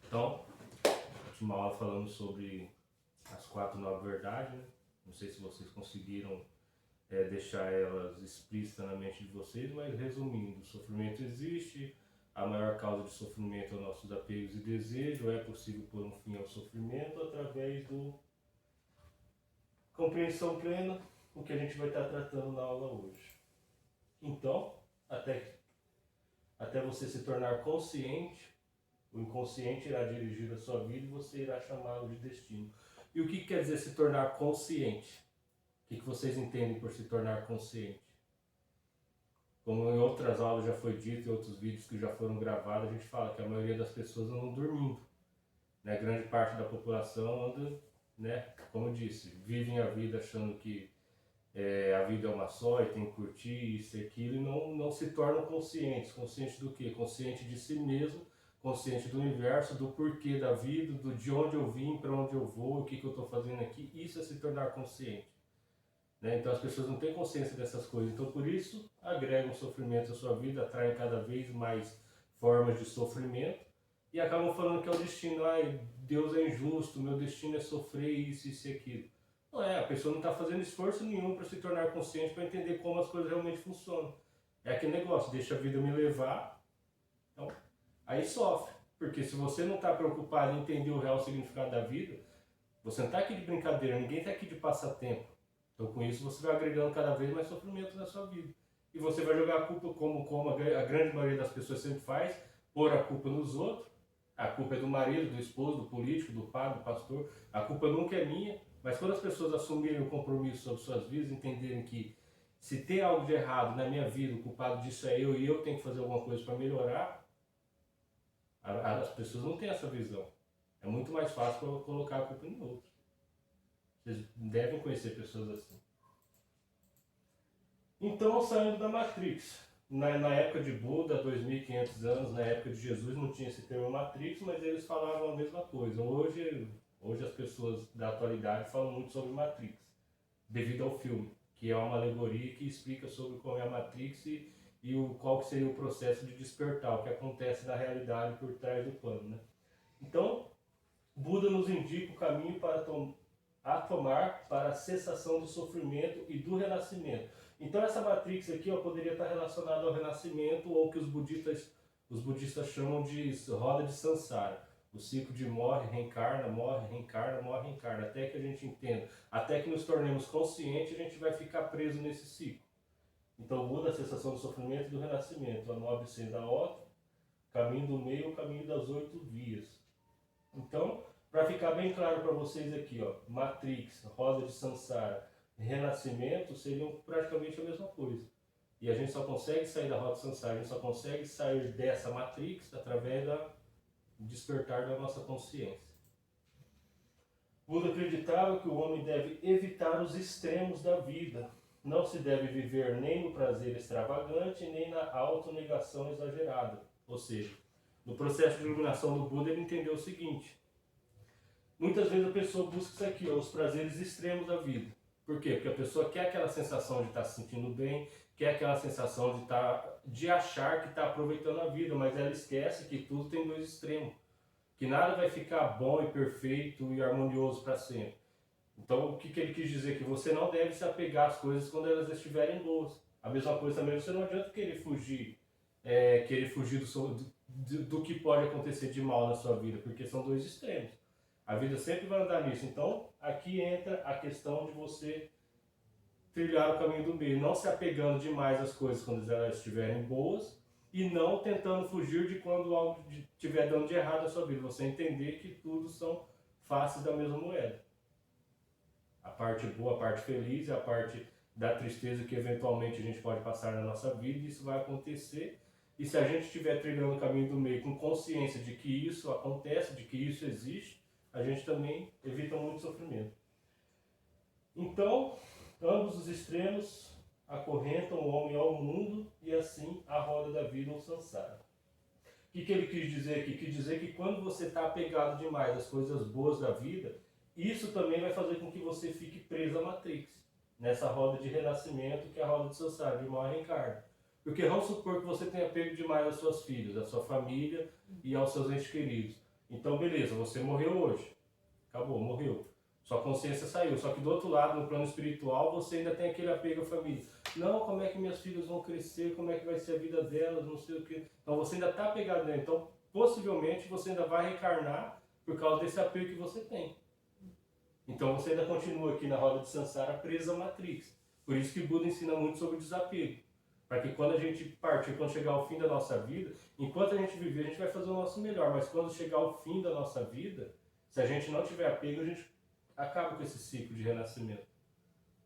Então, última aula falando sobre as 4 9 verdades, né? Não sei se vocês conseguiram deixar elas explícitas na mente de vocês, mas resumindo, o sofrimento existe, a maior causa de sofrimento é os nossos apegos e desejos, é possível pôr um fim ao sofrimento através do compreensão plena, o que a gente vai estar tratando na aula hoje. Então, até você se tornar consciente, o inconsciente irá dirigir a sua vida e você irá chamá-lo de destino. E o que quer dizer se tornar consciente? O que vocês entendem por se tornar consciente? Como em outras aulas já foi dito, em outros vídeos que já foram gravados, a gente fala que a maioria das pessoas andam dormindo. Né? Grande parte da população anda, né? Como eu disse, vivem a vida achando que a vida é uma só e tem que curtir isso e aquilo, e não se tornam conscientes. Conscientes do quê? Consciente de si mesmo, consciente do universo, do porquê da vida, de onde eu vim, para onde eu vou, o que eu estou fazendo aqui. Isso é se tornar consciente. Né? Então as pessoas não têm consciência dessas coisas. Então por isso agregam sofrimento à sua vida, atraem cada vez mais formas de sofrimento e acabam falando que é o destino. Ai, Deus é injusto, meu destino é sofrer isso e aquilo. Não é, a pessoa não está fazendo esforço nenhum para se tornar consciente, para entender como as coisas realmente funcionam. É aquele negócio, deixa a vida me levar, então aí sofre. Porque se você não está preocupado em entender o real significado da vida, você não está aqui de brincadeira, ninguém está aqui de passatempo. Então com isso você vai agregando cada vez mais sofrimento na sua vida. E você vai jogar a culpa como a grande maioria das pessoas sempre faz, pôr a culpa nos outros. A culpa é do marido, do esposo, do político, do padre, do pastor. A culpa nunca é minha. Mas quando as pessoas assumirem o compromisso sobre suas vidas, entenderem que se tem algo de errado na minha vida, o culpado disso é eu e eu tenho que fazer alguma coisa para melhorar, as pessoas não têm essa visão. É muito mais fácil colocar a culpa em outros. Vocês devem conhecer pessoas assim. Então, saindo da Matrix, na época de Buda, 2500 anos, na época de Jesus, não tinha esse termo Matrix, mas eles falavam a mesma coisa. Hoje as pessoas da atualidade falam muito sobre Matrix, devido ao filme, que é uma alegoria que explica sobre como é a Matrix e qual que seria o processo de despertar, o que acontece na realidade por trás do pano. Né? Então, Buda nos indica o caminho a tomar para a cessação do sofrimento e do renascimento. Então essa matrix aqui poderia estar relacionada ao renascimento ou que os budistas chamam de roda de samsara. O ciclo de morre, reencarna, morre, reencarna, morre, reencarna. Até que a gente entenda, até que nos tornemos conscientes, a gente vai ficar preso nesse ciclo. Então Buda, a cessação do sofrimento e do renascimento. A nobre senda ótima, caminho do meio, o caminho das 8 vias. Então, para ficar bem claro para vocês aqui, Matrix, roda de samsara, renascimento seriam praticamente a mesma coisa. E a gente só consegue sair da roda de samsara, a gente só consegue sair dessa Matrix através do despertar da nossa consciência. Buda acreditava que o homem deve evitar os extremos da vida. Não se deve viver nem no prazer extravagante, nem na autonegação exagerada. Ou seja, no processo de iluminação do Buda, ele entendeu o seguinte: muitas vezes a pessoa busca isso aqui, os prazeres extremos da vida. Por quê? Porque a pessoa quer aquela sensação de estar se sentindo bem, quer aquela sensação de achar que está aproveitando a vida, mas ela esquece que tudo tem 2 extremos. Que nada vai ficar bom e perfeito e harmonioso para sempre. Então o que ele quis dizer? Que você não deve se apegar às coisas quando elas estiverem boas. A mesma coisa também, você não adianta querer fugir do que pode acontecer de mal na sua vida, porque são 2 extremos. A vida sempre vai andar nisso. Então, aqui entra a questão de você trilhar o caminho do meio, não se apegando demais às coisas quando elas estiverem boas e não tentando fugir de quando algo estiver dando de errado na sua vida. Você entender que tudo são faces da mesma moeda. A parte boa, a parte feliz, a parte da tristeza que eventualmente a gente pode passar na nossa vida, isso vai acontecer. E se a gente estiver trilhando o caminho do meio com consciência de que isso acontece, de que isso existe, a gente também evita muito sofrimento. Então, ambos os extremos acorrentam o homem ao mundo e assim a roda da vida ou samsara. O que ele quis dizer aqui? Quis dizer que quando você está apegado demais às coisas boas da vida, isso também vai fazer com que você fique preso à Matrix, nessa roda de renascimento que é a roda de samsara, de morre e reencarna. Porque vamos supor que você tenha apego demais às suas filhas, à sua família e aos seus entes queridos. Então, beleza, você morreu hoje. Acabou, morreu. Sua consciência saiu. Só que do outro lado, no plano espiritual, você ainda tem aquele apego à família. Não, como é que minhas filhas vão crescer? Como é que vai ser a vida delas? Não sei o quê. Então você ainda está apegado nela. Então, possivelmente, você ainda vai reencarnar por causa desse apego que você tem. Então você ainda continua aqui na roda de Sansara presa à Matrix. Por isso que Buda ensina muito sobre desapego. Para que quando a gente partir, quando chegar ao fim da nossa vida, enquanto a gente viver, a gente vai fazer o nosso melhor. Mas quando chegar ao fim da nossa vida, se a gente não tiver apego, a gente acaba com esse ciclo de renascimento.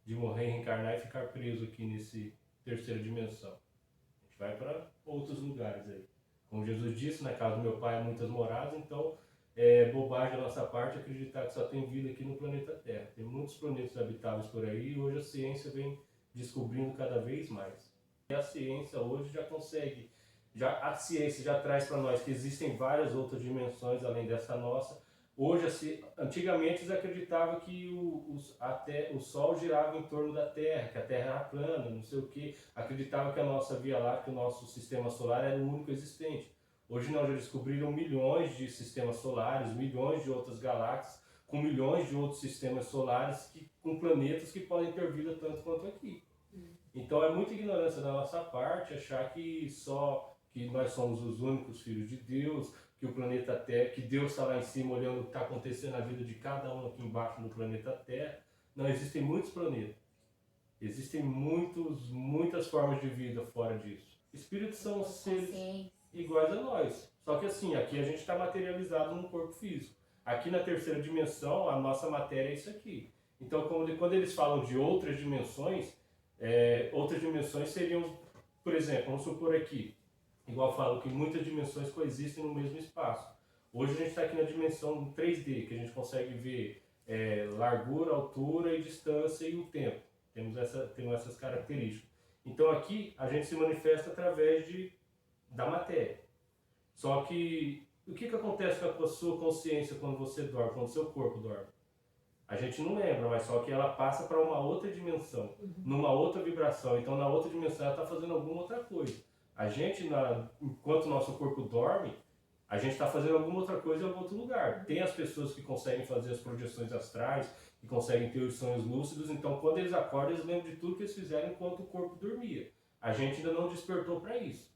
De morrer, reencarnar e ficar preso aqui nesse terceira dimensão. A gente vai para outros lugares aí. Como Jesus disse, na casa do meu pai há muitas moradas, então é bobagem da nossa parte acreditar que só tem vida aqui no planeta Terra. Tem muitos planetas habitáveis por aí e hoje a ciência vem descobrindo cada vez mais. E a ciência hoje já consegue, a ciência já traz para nós que existem várias outras dimensões além dessa nossa. Hoje, antigamente eles acreditavam que o Sol girava em torno da Terra, que a Terra era plana, não sei o que. Acreditavam que a nossa Via Láctea, o nosso sistema solar era o único existente. Hoje não, já descobriram milhões de sistemas solares, milhões de outras galáxias, com milhões de outros sistemas solares, com planetas que podem ter vida tanto quanto aqui. Então é muita ignorância da nossa parte achar que nós somos os únicos filhos de Deus, que o planeta Terra, que Deus está lá em cima olhando o que está acontecendo na vida de cada um aqui embaixo no planeta Terra. Não, existem muitos planetas. Existem muitas formas de vida fora disso. Espíritos são seres iguais a nós. Só que assim, aqui a gente está materializado num corpo físico. Aqui na terceira dimensão, a nossa matéria é isso aqui. Então, quando eles falam de outras dimensões seriam, por exemplo, vamos supor aqui, igual eu falo que muitas dimensões coexistem no mesmo espaço. Hoje a gente está aqui na dimensão 3D, que a gente consegue ver largura, altura e distância e o tempo. Temos essas características. Então aqui a gente se manifesta através da matéria. Só que o que acontece com a sua consciência quando você dorme, quando o seu corpo dorme? A gente não lembra, mas só que ela passa para uma outra dimensão, numa outra vibração. Então na outra dimensão ela está fazendo alguma outra coisa. A gente, enquanto o nosso corpo dorme, a gente está fazendo alguma outra coisa em algum outro lugar. Tem as pessoas que conseguem fazer as projeções astrais, que conseguem ter os sonhos lúcidos, então quando eles acordam, eles lembram de tudo que eles fizeram enquanto o corpo dormia. A gente ainda não despertou para isso.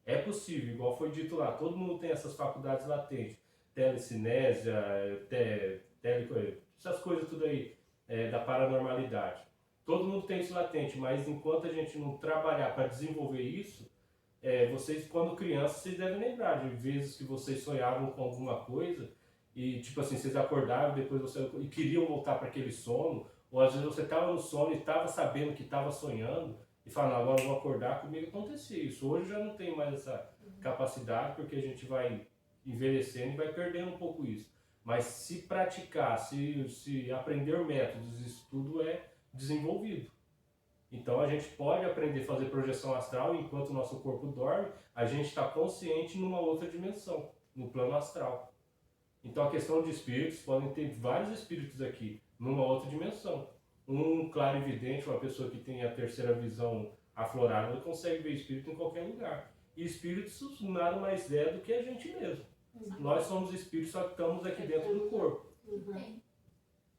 É possível, igual foi dito lá, todo mundo tem essas faculdades latentes, telecinésia, essas coisas tudo aí, da paranormalidade. Todo mundo tem isso latente, mas enquanto a gente não trabalhar para desenvolver isso, vocês, quando crianças, vocês devem lembrar de vezes que vocês sonhavam com alguma coisa e, tipo assim, vocês acordavam e queriam voltar para aquele sono, ou às vezes você estava no sono e estava sabendo que estava sonhando e falando, agora eu vou acordar, comigo acontecia isso. Hoje já não tem mais essa capacidade porque a gente vai envelhecendo e vai perdendo um pouco isso. Mas se praticar, se aprender métodos, isso tudo é desenvolvido. Então a gente pode aprender a fazer projeção astral e enquanto o nosso corpo dorme, a gente está consciente numa outra dimensão, no plano astral. Então a questão de espíritos, podem ter vários espíritos aqui, numa outra dimensão. Um clarividente, uma pessoa que tem a terceira visão aflorada, ele consegue ver espírito em qualquer lugar. E espíritos nada mais é do que a gente mesmo. Nós somos espíritos, só que estamos aqui dentro do corpo.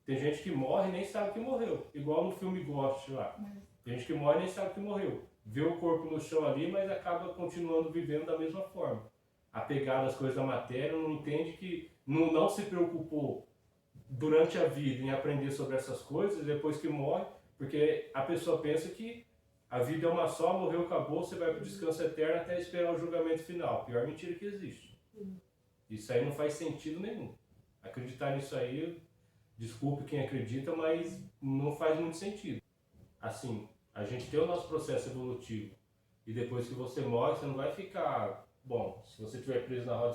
Tem gente que morre e nem sabe que morreu. Igual no filme Ghost lá. Tem gente que morre e nem sabe que morreu. Vê o corpo no chão ali, mas acaba continuando vivendo da mesma forma. Apegado às coisas da matéria, não entende que não se preocupou durante a vida em aprender sobre essas coisas, depois que morre, porque a pessoa pensa que a vida é uma só, morreu, acabou, você vai para o descanso eterno até esperar o julgamento final. Pior mentira que existe. Isso aí não faz sentido nenhum. Acreditar nisso aí, desculpe quem acredita, mas não faz muito sentido. Assim, a gente tem o nosso processo evolutivo e depois que você morre, você não vai ficar... Bom, se você estiver preso na roda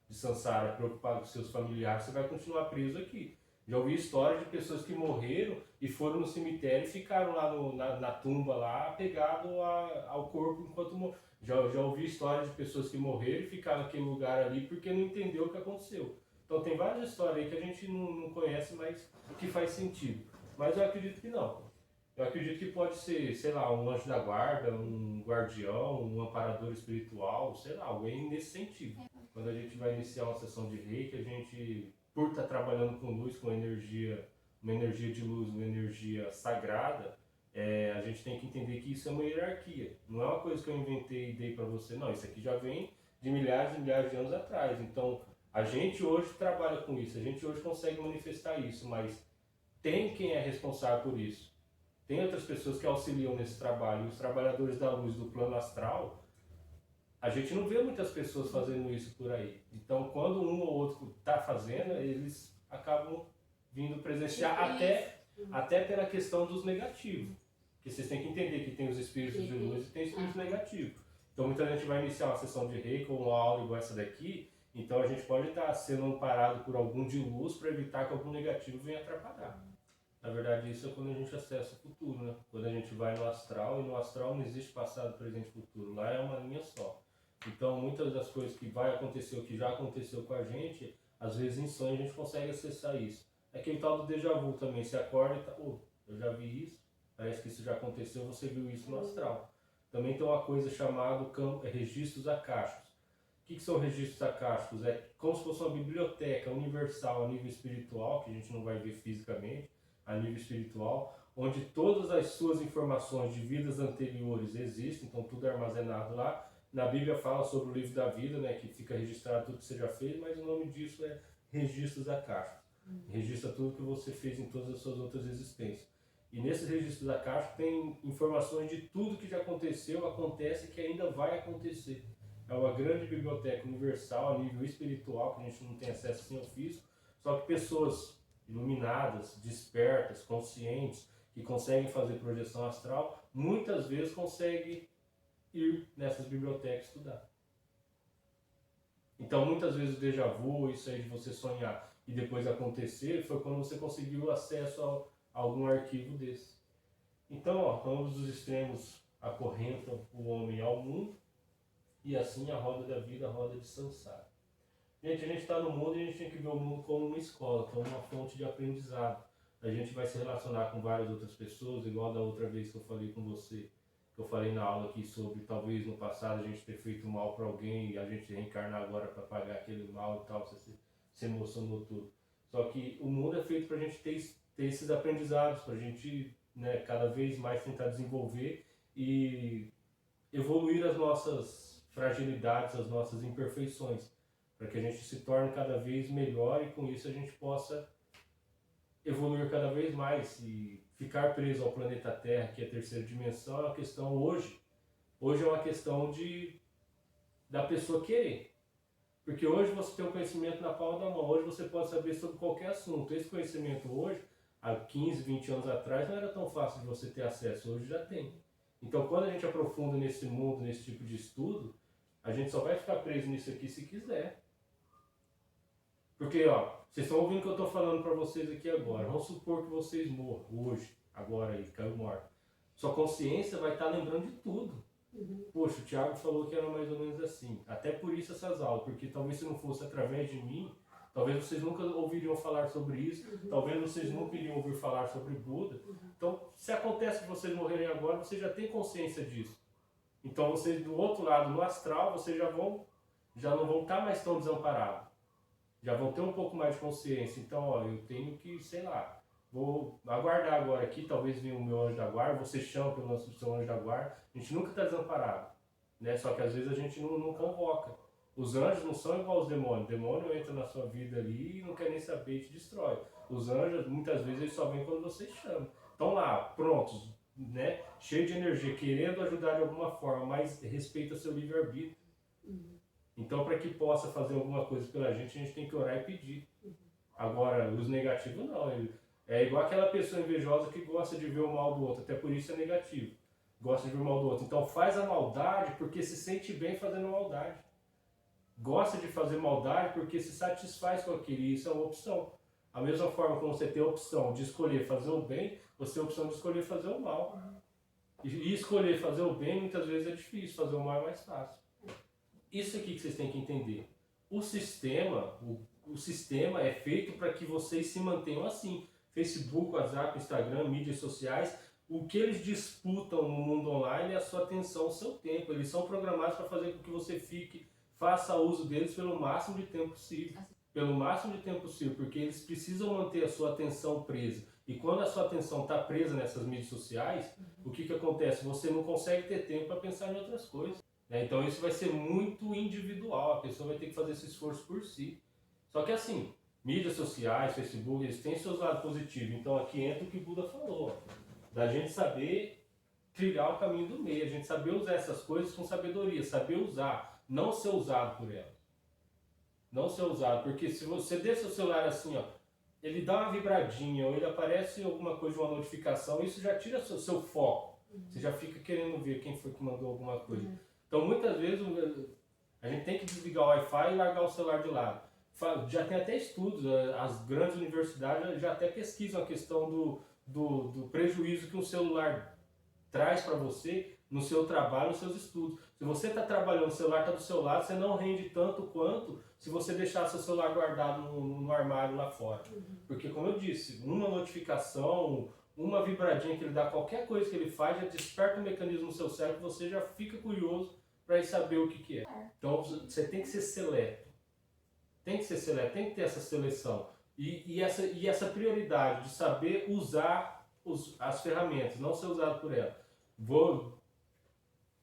de Sansara, preocupado com seus familiares, você vai continuar preso aqui. Já ouvi histórias de pessoas que morreram e foram no cemitério e ficaram lá na tumba, lá, apegado ao corpo enquanto morreram. Já ouvi histórias de pessoas que morreram e ficaram naquele lugar ali porque não entendeu o que aconteceu. Então tem várias histórias aí que a gente não conhece, mas que faz sentido. Mas eu acredito que não. Eu acredito que pode ser, sei lá, um anjo da guarda, um guardião, um amparador espiritual, sei lá, alguém nesse sentido. quando a gente vai iniciar uma sessão de reiki, a gente, por estar trabalhando com luz, com energia, uma energia de luz, uma energia sagrada, a gente tem que entender que isso é uma hierarquia. Não é uma coisa que eu inventei e dei para você, não. Isso aqui já vem de milhares e milhares de anos atrás. Então, a gente hoje trabalha com isso, a gente hoje consegue manifestar isso, mas tem quem é responsável por isso. Tem outras pessoas que auxiliam nesse trabalho. E os trabalhadores da luz do plano astral, a gente não vê muitas pessoas fazendo isso por aí. Então, quando um ou outro está fazendo, eles acabam vindo presenciar até pela questão dos negativos. Porque vocês têm que entender que tem os espíritos de luz e tem espíritos negativos. Então, muita gente vai iniciar uma sessão de reiki ou uma aula igual essa daqui, então a gente pode estar sendo amparado por algum de luz para evitar que algum negativo venha atrapalhar. Na verdade, isso é quando a gente acessa o futuro, né? Quando a gente vai no astral, e no astral não existe passado, presente e futuro. Lá é uma linha só. Então, muitas das coisas que vai acontecer, ou que já aconteceu com a gente, às vezes em sonho a gente consegue acessar isso. É aquele tal do déjà vu também. Você acorda e tá, eu já vi isso, parece que isso já aconteceu, você viu isso no astral. Também tem uma coisa chamada registros acásticos. O que são registros acásticos? É como se fosse uma biblioteca universal a nível espiritual, que a gente não vai ver fisicamente, a nível espiritual, onde todas as suas informações de vidas anteriores existem, então tudo é armazenado lá. Na Bíblia fala sobre o livro da vida, né, que fica registrado tudo que você já fez, mas o nome disso é registros acásticos. Registra tudo que você fez em todas as suas outras existências. E nesses registros acásticos tem informações de tudo que já aconteceu, acontece e que ainda vai acontecer. É uma grande biblioteca universal a nível espiritual, que a gente não tem acesso assim ao físico, só que pessoas iluminadas, despertas, conscientes, que conseguem fazer projeção astral, muitas vezes conseguem ir nessas bibliotecas estudar. Então, muitas vezes o déjà vu, isso aí de você sonhar e depois acontecer, foi quando você conseguiu acesso a algum arquivo desse. Então, ambos os extremos acorrentam o homem ao mundo, e assim a roda da vida, a roda de Sansara. Gente, a gente está no mundo e a gente tem que ver o mundo como uma escola, como uma fonte de aprendizado. A gente vai se relacionar com várias outras pessoas, igual da outra vez que eu falei com você, que eu falei na aula aqui sobre talvez no passado a gente ter feito mal para alguém e a gente reencarnar agora para pagar aquele mal e tal, você se emocionou tudo. Só que o mundo é feito para a gente ter esses aprendizados, para a gente, né, cada vez mais tentar desenvolver e evoluir as nossas fragilidades, as nossas imperfeições, para que a gente se torne cada vez melhor e com isso a gente possa evoluir cada vez mais. E ficar preso ao planeta Terra, que é a terceira dimensão, é uma questão hoje é uma questão da pessoa querer. Porque hoje você tem um conhecimento na palma da mão, hoje você pode saber sobre qualquer assunto. Esse conhecimento hoje, há 15, 20 anos atrás, não era tão fácil de você ter acesso, hoje já tem. Então, quando a gente aprofunda nesse mundo, nesse tipo de estudo, a gente só vai ficar preso nisso aqui se quiser. Porque, vocês estão ouvindo o que eu estou falando para vocês aqui agora. Vamos supor que vocês morram hoje, agora aí, caiu morto. Sua consciência vai estar lembrando de tudo. Poxa, o Thiago falou que era mais ou menos assim. Até por isso essas aulas, porque talvez se não fosse através de mim, talvez vocês nunca ouviriam falar sobre isso, talvez vocês nunca iriam ouvir falar sobre Buda. Então, se acontece de vocês morrerem agora, vocês já têm consciência disso. Então, vocês do outro lado, no astral, vocês já não vão estar mais tão desamparados. Já vão ter um pouco mais de consciência. Então, eu tenho que, sei lá, vou aguardar agora aqui, talvez venha o meu anjo da guarda, você chama pelo seu anjo da guarda. A gente nunca está desamparado, né? Só que às vezes a gente não convoca. Os anjos não são igual aos demônios. O demônio entra na sua vida ali e não quer nem saber e te destrói. Os anjos, muitas vezes, eles só vêm quando você chama. Estão lá, prontos, né? Cheio de energia, querendo ajudar de alguma forma, mas respeita seu livre-arbítrio. Então, para que possa fazer alguma coisa pela gente, a gente tem que orar e pedir. Agora, os negativos não. É igual aquela pessoa invejosa que gosta de ver o mal do outro, até por isso é negativo. Gosta de ver o mal do outro. Então faz a maldade porque se sente bem fazendo maldade. Gosta de fazer maldade porque se satisfaz com aquilo, e isso é uma opção. A mesma forma como você tem a opção de escolher fazer o bem, você tem a opção de escolher fazer o mal. E escolher fazer o bem muitas vezes é difícil, fazer o mal é mais fácil. Isso aqui que vocês têm que entender. O sistema é feito para que vocês se mantenham assim. Facebook, WhatsApp, Instagram, mídias sociais, o que eles disputam no mundo online é a sua atenção, o seu tempo. Eles são programados para fazer com que você fique faça uso deles pelo máximo de tempo possível. Pelo máximo de tempo possível, porque eles precisam manter a sua atenção presa. E quando a sua atenção está presa nessas mídias sociais, o que acontece? Você não consegue ter tempo para pensar em outras coisas. Né? Então isso vai ser muito individual, a pessoa vai ter que fazer esse esforço por si. Só que assim, mídias sociais, Facebook, eles têm seus lados positivos. Então aqui entra o que o Buda falou, ó, da gente saber trilhar o caminho do meio, a gente saber usar essas coisas com sabedoria, saber usar, não ser usado por elas. Não ser usado, porque se você deixa o celular assim, ó, ele dá uma vibradinha ou ele aparece alguma coisa, uma notificação, isso já tira seu foco. Você já fica querendo ver quem foi que mandou alguma coisa. Então muitas vezes a gente tem que desligar o Wi-Fi e largar o celular de lado. Já tem até estudos, as grandes universidades já até pesquisam a questão do prejuízo que um celular traz para você no seu trabalho, nos seus estudos. Se você está trabalhando, o celular está do seu lado, você não rende tanto quanto se você deixar seu celular guardado no armário lá fora. Porque, como eu disse, uma notificação, uma vibradinha que ele dá, qualquer coisa que ele faz, já desperta um mecanismo no seu cérebro que você já fica curioso para ir saber o que é. Então, você tem que ser seleto. Tem que ser seleto, tem que ter essa seleção. E essa prioridade de saber usar as ferramentas, não ser usado por elas. Vou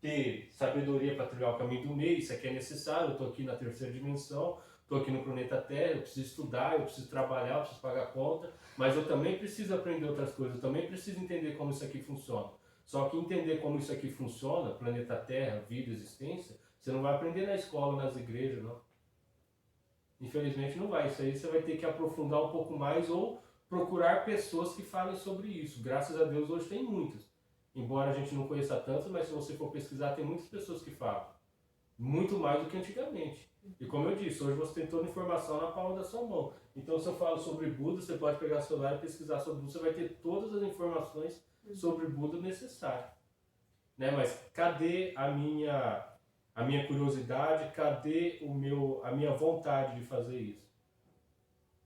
ter sabedoria para trilhar o caminho do meio, isso aqui é necessário, eu estou aqui na terceira dimensão, estou aqui no planeta Terra, eu preciso estudar, eu preciso trabalhar, eu preciso pagar conta, mas eu também preciso aprender outras coisas, eu também preciso entender como isso aqui funciona. Só que entender como isso aqui funciona, planeta Terra, vida, existência, você não vai aprender na escola, nas igrejas, não. Infelizmente não vai, isso aí você vai ter que aprofundar um pouco mais ou procurar pessoas que falem sobre isso. Graças a Deus hoje tem muitas. Embora a gente não conheça tanto, mas se você for pesquisar, tem muitas pessoas que falam. Muito mais do que antigamente. E como eu disse, hoje você tem toda a informação na palma da sua mão. Então se eu falo sobre Buda, você pode pegar o celular e pesquisar sobre Buda, você vai ter todas as informações sobre Buda necessárias. Né? Mas cadê a minha curiosidade, cadê a minha vontade de fazer isso?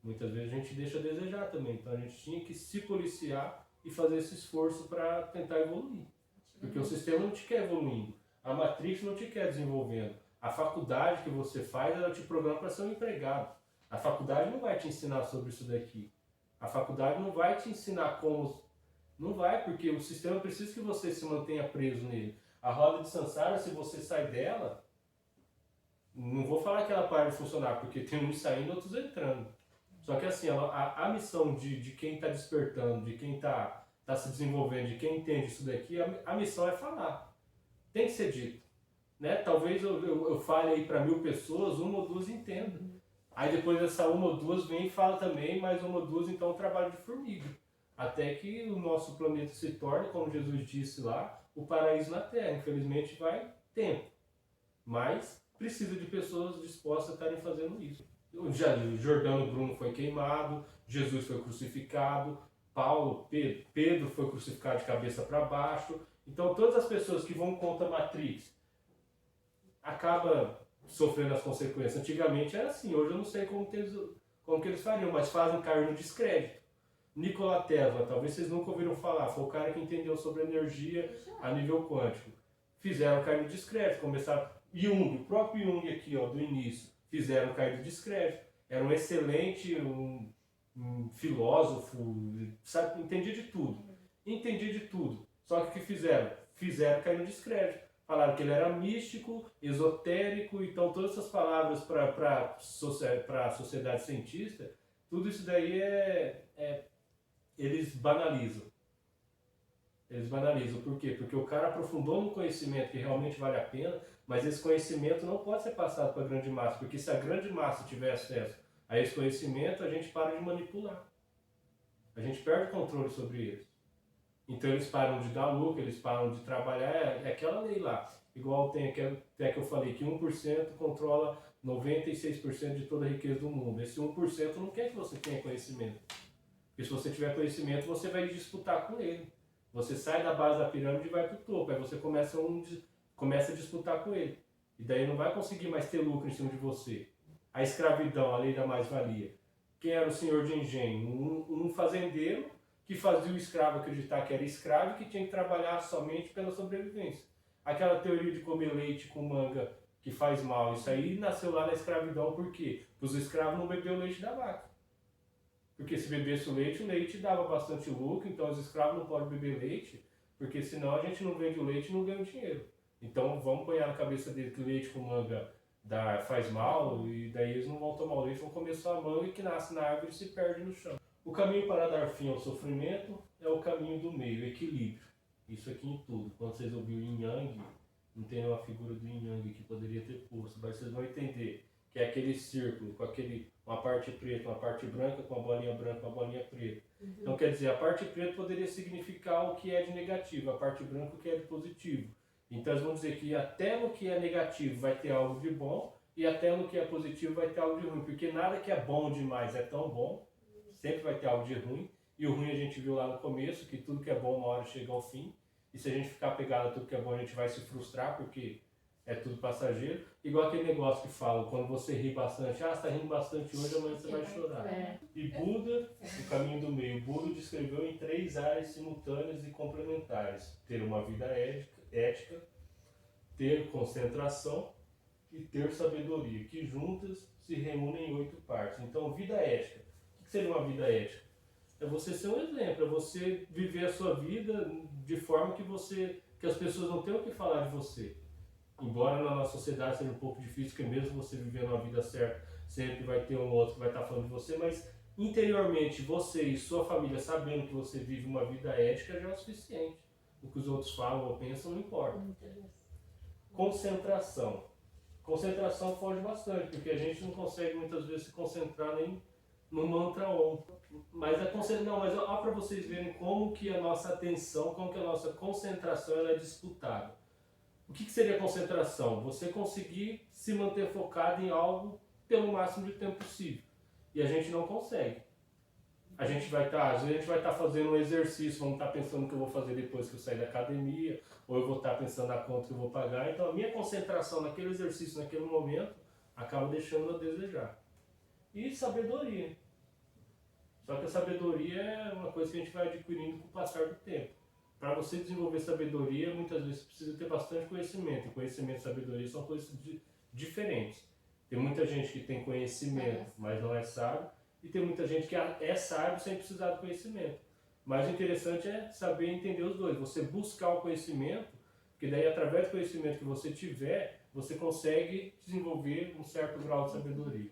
Muitas vezes a gente deixa a desejar também. Então a gente tinha que se policiar e fazer esse esforço para tentar evoluir. Porque o sistema não te quer evoluindo. A Matrix não te quer desenvolvendo. A faculdade que você faz, ela te programa para ser um empregado. A faculdade não vai te ensinar sobre isso daqui. A faculdade não vai te ensinar como... Não vai, porque o sistema precisa que você se mantenha preso nele. A roda de Sansara, se você sai dela, não vou falar que ela para de funcionar, porque tem uns saindo e outros entrando. Só que assim, a missão de quem está despertando, de quem está se desenvolvendo, de quem entende isso daqui, a missão é falar. Tem que ser dito. Né? Talvez eu fale aí para 1000 pessoas, uma ou duas entendam. Aí depois essa uma ou duas vem e fala também, mais uma ou duas, então é um trabalho de formiga. Até que o nosso planeta se torne, como Jesus disse lá, o paraíso na Terra. Infelizmente vai tempo. Mas precisa de pessoas dispostas a estarem fazendo isso. O Jordano Bruno foi queimado, Jesus foi crucificado, Pedro foi crucificado de cabeça para baixo. Então todas as pessoas que vão contra a Matrix acabam sofrendo as consequências. Antigamente era assim, hoje eu não sei como que eles fariam, mas fazem cair no descrédito. Nikola Tesla, talvez vocês nunca ouviram falar, foi o cara que entendeu sobre energia a nível quântico. Fizeram cair no descrédito, começaram... Jung, o próprio Jung aqui, ó, do início, fizeram cair no descrédito. Era um excelente filósofo, sabe, entendia de tudo. Entendia de tudo. Só que o que fizeram? Fizeram cair no descrédito. Falaram que ele era místico, esotérico, então todas essas palavras para a sociedade cientista, tudo isso daí eles banalizam. Eles banalizam. Por quê? Porque o cara aprofundou no conhecimento que realmente vale a pena, mas esse conhecimento não pode ser passado para a grande massa, porque se a grande massa tiver acesso a esse conhecimento, a gente para de manipular. A gente perde o controle sobre eles. Então eles param de dar lucro, eles param de trabalhar, é aquela lei lá. Igual tem até que eu falei, que 1% controla 96% de toda a riqueza do mundo. Esse 1% não quer que você tenha conhecimento. Porque se você tiver conhecimento, você vai disputar com ele. Você sai da base da pirâmide e vai para o topo. Aí você começa a disputar com ele. E daí não vai conseguir mais ter lucro em cima de você. A escravidão, a lei da mais-valia. Quem era o senhor de engenho? Um fazendeiro que fazia o escravo acreditar que era escravo e que tinha que trabalhar somente pela sobrevivência. Aquela teoria de comer leite com manga que faz mal. Isso aí nasceu lá na escravidão, por quê? Os escravos não bebiam o leite da vaca. Porque se bebesse o leite dava bastante lucro, então os escravos não podem beber leite, porque senão a gente não vende o leite e não ganha o dinheiro. Então vamos pôr na cabeça dele que leite com manga faz mal, e daí eles não vão tomar o leite, vão comer só a manga que nasce na árvore e se perde no chão. O caminho para dar fim ao sofrimento é o caminho do meio, equilíbrio. Isso aqui em tudo. Quando vocês ouviram Yin Yang, não tem uma figura do Yin Yang que poderia ter posto, mas vocês vão entender que é aquele círculo com uma parte preta, uma parte branca, com uma bolinha branca, uma bolinha preta. Então quer dizer, a parte preta poderia significar o que é de negativo, a parte branca o que é de positivo. Então eles vão dizer que até no que é negativo vai ter algo de bom, e até no que é positivo vai ter algo de ruim, porque nada que é bom demais é tão bom, sempre vai ter algo de ruim, e o ruim a gente viu lá no começo, que tudo que é bom uma hora chega ao fim, e se a gente ficar pegado a tudo que é bom a gente vai se frustrar, porque é tudo passageiro. Igual aquele negócio que fala, quando você ri bastante, você está rindo bastante hoje, amanhã você vai chorar. E Buda, o caminho do meio, Buda descreveu em 3 áreas simultâneas e complementares: ter uma vida ética, ter concentração e ter sabedoria, que juntas se reúnem em 8 partes. Então, vida ética. O que seria uma vida ética? É você ser um exemplo, é você viver a sua vida de forma que as pessoas não tenham o que falar de você. Embora na nossa sociedade seja um pouco difícil, porque mesmo você vivendo uma vida certa, sempre vai ter um outro que vai estar falando de você, mas interiormente você e sua família sabendo que você vive uma vida ética já é o suficiente. O que os outros falam ou pensam não importa. Concentração. Concentração foge bastante, porque a gente não consegue muitas vezes se concentrar nem no mantra Om. Mas olha para vocês verem como que a nossa atenção, como que a nossa concentração ela é disputada. O que seria concentração? Você conseguir se manter focado em algo pelo máximo de tempo possível. E a gente não consegue. Às vezes a gente vai estar fazendo um exercício, vamos estar pensando o que eu vou fazer depois que eu sair da academia, ou eu vou estar pensando na conta que eu vou pagar. Então a minha concentração naquele exercício, naquele momento, acaba deixando a desejar. E sabedoria. Só que a sabedoria é uma coisa que a gente vai adquirindo com o passar do tempo. Para você desenvolver sabedoria, muitas vezes precisa ter bastante conhecimento. E conhecimento e sabedoria são coisas diferentes. Tem muita gente que tem conhecimento, mas não é sábio. E tem muita gente que é sábio sem precisar do conhecimento. Mas o interessante é saber entender os dois. Você buscar o conhecimento, porque daí através do conhecimento que você tiver, você consegue desenvolver um certo grau de sabedoria.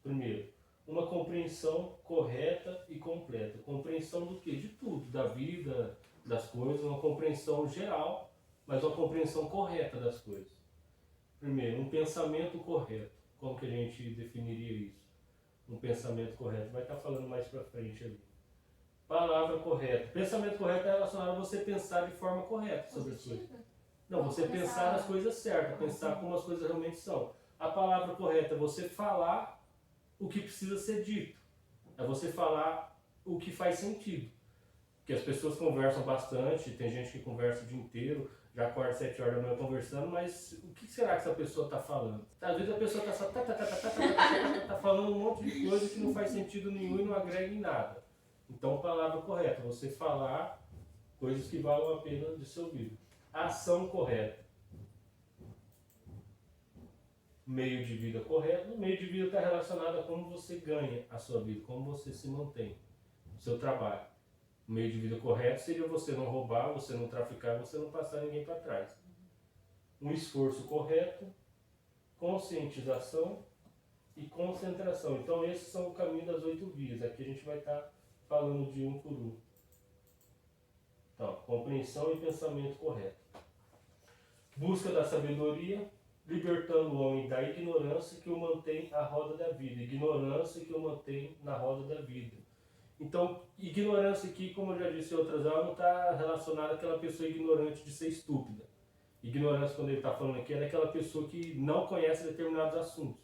Primeiro, uma compreensão correta e completa. Compreensão do quê? De tudo, da vida, das coisas, uma compreensão geral, mas uma compreensão correta das coisas. Primeiro, um pensamento correto. Como que a gente definiria isso? Um pensamento correto. Vai estar falando mais pra frente ali. Palavra correta. Pensamento correto é relacionado a você pensar de forma correta sobre as coisas. Não, você pensar as coisas certas, pensar como as coisas realmente são. A palavra correta é você falar o que precisa ser dito. É você falar o que faz sentido. Porque as pessoas conversam bastante, tem gente que conversa o dia inteiro, já acorda às 7 horas da manhã conversando, mas o que será que essa pessoa está falando? Às vezes a pessoa está só tá falando um monte de coisa que não faz sentido nenhum e não agrega em nada. Então, palavra correta, você falar coisas que valem a pena de ser ouvido. Ação correta. Meio de vida correto. O meio de vida está relacionado a como você ganha a sua vida, como você se mantém, o seu trabalho. O meio de vida correto seria você não roubar, você não traficar, você não passar ninguém para trás. Um esforço correto, conscientização e concentração. Então esses são o caminho das 8 vias. Aqui a gente vai estar falando de um por um. Então, compreensão e pensamento correto. Busca da sabedoria, libertando o homem da ignorância que o mantém à roda da vida. Ignorância que o mantém na roda da vida. Então, ignorância aqui, como eu já disse em outras aulas, não está relacionada àquela pessoa ignorante de ser estúpida. Ignorância, quando ele está falando aqui, é daquela pessoa que não conhece determinados assuntos.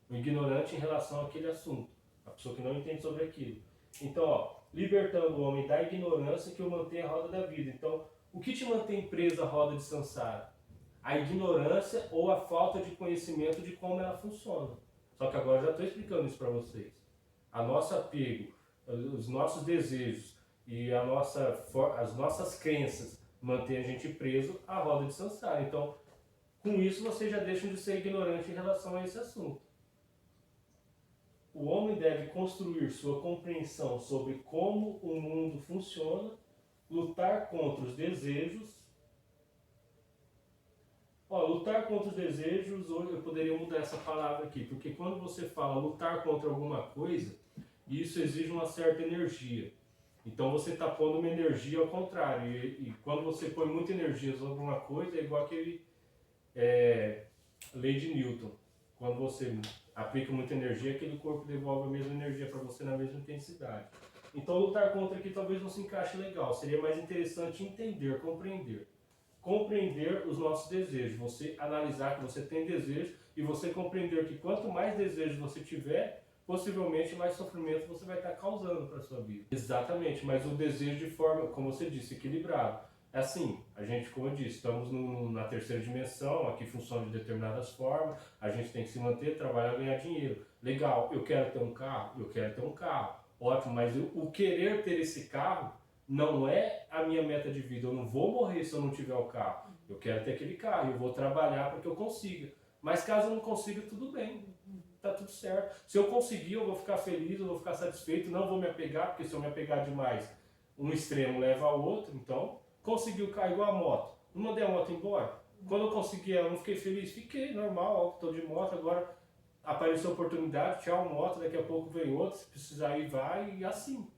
O ignorante em relação àquele assunto. A pessoa que não entende sobre aquilo. Então, libertando o homem da ignorância que o mantém à roda da vida. Então, o que te mantém preso à roda de Sansara? A ignorância ou a falta de conhecimento de como ela funciona. Só que agora eu já estou explicando isso para vocês. A nosso apego, os nossos desejos e as nossas crenças mantêm a gente preso à roda de Sansara. Então, Com isso, vocês já deixam de ser ignorantes em relação a esse assunto. O homem deve construir sua compreensão sobre como o mundo funciona, lutar contra os desejos. Lutar contra os desejos, hoje eu poderia mudar essa palavra aqui, porque quando você fala lutar contra alguma coisa, isso exige uma certa energia. Então você está pondo uma energia ao contrário. E quando você põe muita energia sobre alguma coisa, é igual aquele lei de Newton. Quando você aplica muita energia, aquele corpo devolve a mesma energia para você na mesma intensidade. Então lutar contra aqui talvez não se encaixe legal. Seria mais interessante entender, compreender. Compreender os nossos desejos. Você analisar que você tem desejo e você compreender que quanto mais desejos você tiver, possivelmente mais sofrimento você vai estar causando para a sua vida. Exatamente, mas o desejo de forma, como você disse, equilibrado. É assim, a gente, como eu disse, estamos na terceira dimensão, aqui funciona de determinadas formas, a gente tem que se manter, trabalhar, ganhar dinheiro. Legal, eu quero ter um carro? Eu quero ter um carro. Ótimo, mas o querer ter esse carro não é a minha meta de vida. Eu não vou morrer se eu não tiver o carro. Eu quero ter aquele carro, eu vou trabalhar para que eu consiga. Mas caso eu não consiga, tudo bem. Tá tudo certo. Se eu conseguir, eu vou ficar feliz, eu vou ficar satisfeito, não vou me apegar, porque se eu me apegar demais, um extremo leva ao outro. Então, consegui o carro igual a moto. Não mandei a moto embora. Quando eu consegui ela, não fiquei feliz? Fiquei, normal, estou de moto, agora apareceu a oportunidade, tchau, moto, daqui a pouco vem outro, se precisar ir, vai, e assim.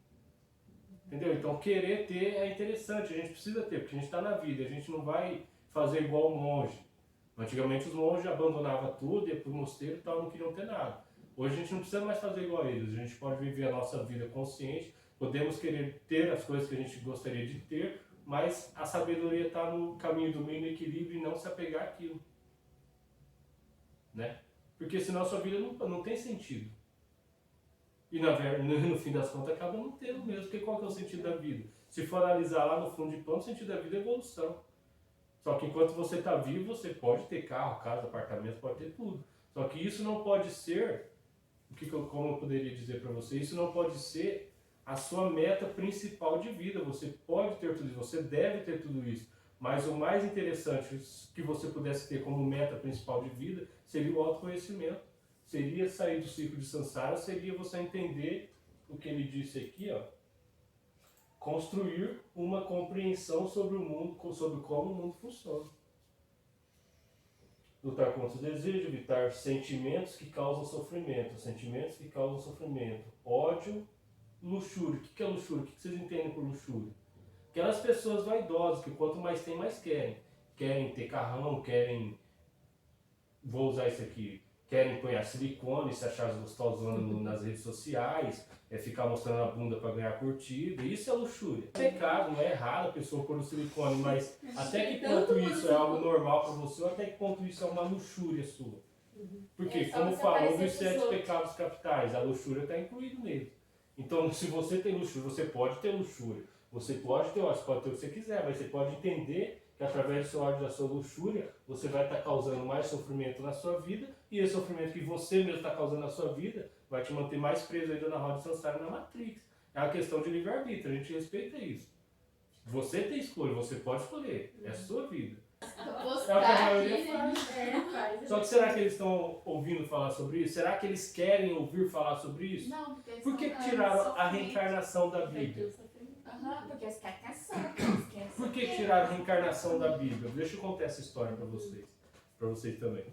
Entendeu? Então, querer ter é interessante, a gente precisa ter, porque a gente está na vida, a gente não vai fazer igual um monge. Antigamente os monges abandonavam tudo, iam para o mosteiro e tal, não queriam ter nada. Hoje a gente não precisa mais fazer igual a eles, a gente pode viver a nossa vida consciente, podemos querer ter as coisas que a gente gostaria de ter, mas a sabedoria está no caminho do meio, no equilíbrio e não se apegar àquilo. Né? Porque senão a sua vida não tem sentido. E no fim das contas acaba não tendo mesmo, porque qual que é o sentido da vida? Se for analisar lá no fundo de pano, o sentido da vida é evolução. Só que enquanto você está vivo, você pode ter carro, casa, apartamento, pode ter tudo. Só que isso não pode ser, como eu poderia dizer para você, isso não pode ser a sua meta principal de vida. Você pode ter tudo isso, você deve ter tudo isso. Mas o mais interessante que você pudesse ter como meta principal de vida seria o autoconhecimento. Seria sair do ciclo de samsara, seria você entender o que ele disse aqui, ó. Construir uma compreensão sobre o mundo, sobre como o mundo funciona. Lutar contra os desejos, evitar sentimentos que causam sofrimento. Sentimentos que causam sofrimento. Ódio, luxúria. O que é luxúria? O que vocês entendem por luxúria? Aquelas pessoas vaidosas que quanto mais tem, mais querem. Querem ter carrão, querem... Vou usar isso aqui. Querem pôr silicone, se achar gostosona nas redes sociais, ficar mostrando a bunda para ganhar curtida. Isso é luxúria. É pecado, não é errado a pessoa pôr o silicone, mas até que ponto isso é algo normal para você, ou até que ponto isso é uma luxúria sua? Porque, como falou dos 7 pecados capitais, a luxúria está incluída nele. Então, se você tem luxúria, você pode ter luxúria. Você pode ter ódio, você pode ter o que você quiser, mas você pode entender que através do seu ódio, da sua luxúria, você vai estar causando mais sofrimento na sua vida, e esse sofrimento que você mesmo está causando na sua vida vai te manter mais preso ainda na roda de samsara, na Matrix. É uma questão de livre-arbítrio, a gente respeita isso. Você tem escolha, você pode escolher, é a sua vida. É o que a maioria faz. Só que será que eles estão ouvindo falar sobre isso? Será que eles querem ouvir falar sobre isso? Não, porque eles Por que tiraram a reencarnação da Bíblia? Porque eles querem caçar. Por que tiraram a reencarnação da Bíblia? Deixa eu contar essa história para vocês também.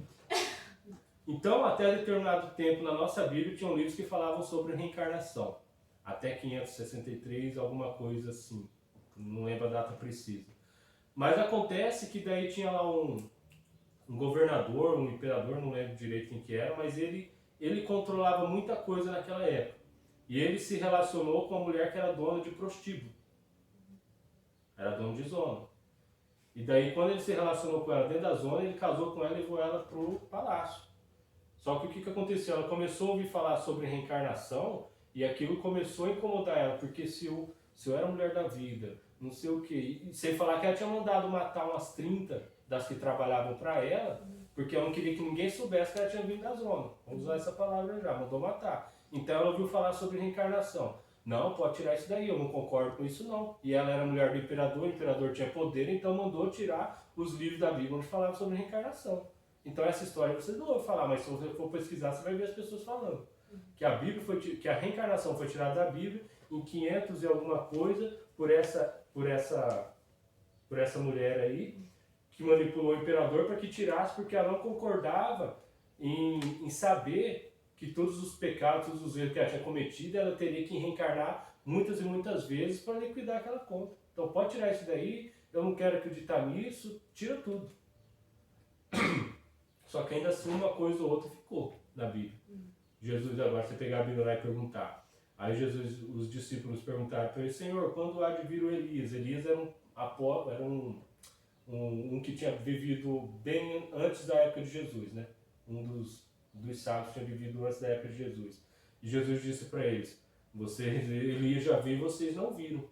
Então, até determinado tempo na nossa Bíblia tinham livros que falavam sobre reencarnação. Até 563, alguma coisa assim. Não lembro a data precisa. Mas acontece que daí tinha lá um governador, um imperador, não lembro direito quem que era, mas ele controlava muita coisa naquela época. E ele se relacionou com uma mulher que era dona de prostíbulo. Era dono de zona. E daí, quando ele se relacionou com ela dentro da zona, ele casou com ela e levou ela para o palácio. Só que o que aconteceu? Ela começou a ouvir falar sobre reencarnação e aquilo começou a incomodar ela, porque se eu era mulher da vida, não sei o quê, e sem falar que ela tinha mandado matar umas 30 das que trabalhavam para ela, porque ela não queria que ninguém soubesse que ela tinha vindo da zona. Vamos usar essa palavra já, mandou matar. Então ela ouviu falar sobre reencarnação. Não, pode tirar isso daí, eu não concordo com isso não. E ela era mulher do imperador, o imperador tinha poder, então mandou tirar os livros da Bíblia onde falavam sobre reencarnação. Então essa história você não ouve falar, mas se você for pesquisar, você vai ver as pessoas falando. Que a Bíblia que a reencarnação foi tirada da Bíblia em 500 e alguma coisa por essa mulher aí, que manipulou o imperador para que tirasse, porque ela não concordava em saber que todos os pecados, todos os erros que ela tinha cometido, ela teria que reencarnar muitas e muitas vezes para liquidar aquela conta. Então pode tirar isso daí, eu não quero acreditar nisso, tira tudo. Só que ainda assim uma coisa ou outra ficou na Bíblia. Jesus, agora você pegar a Bíblia lá e perguntar. Aí Jesus, os discípulos perguntaram para ele, Senhor, quando há de vir o Elias? Elias era um que tinha vivido bem antes da época de Jesus, né? Um dos sábios tinha vivido antes da época de Jesus. E Jesus disse para eles, Elias já veio e vocês não viram,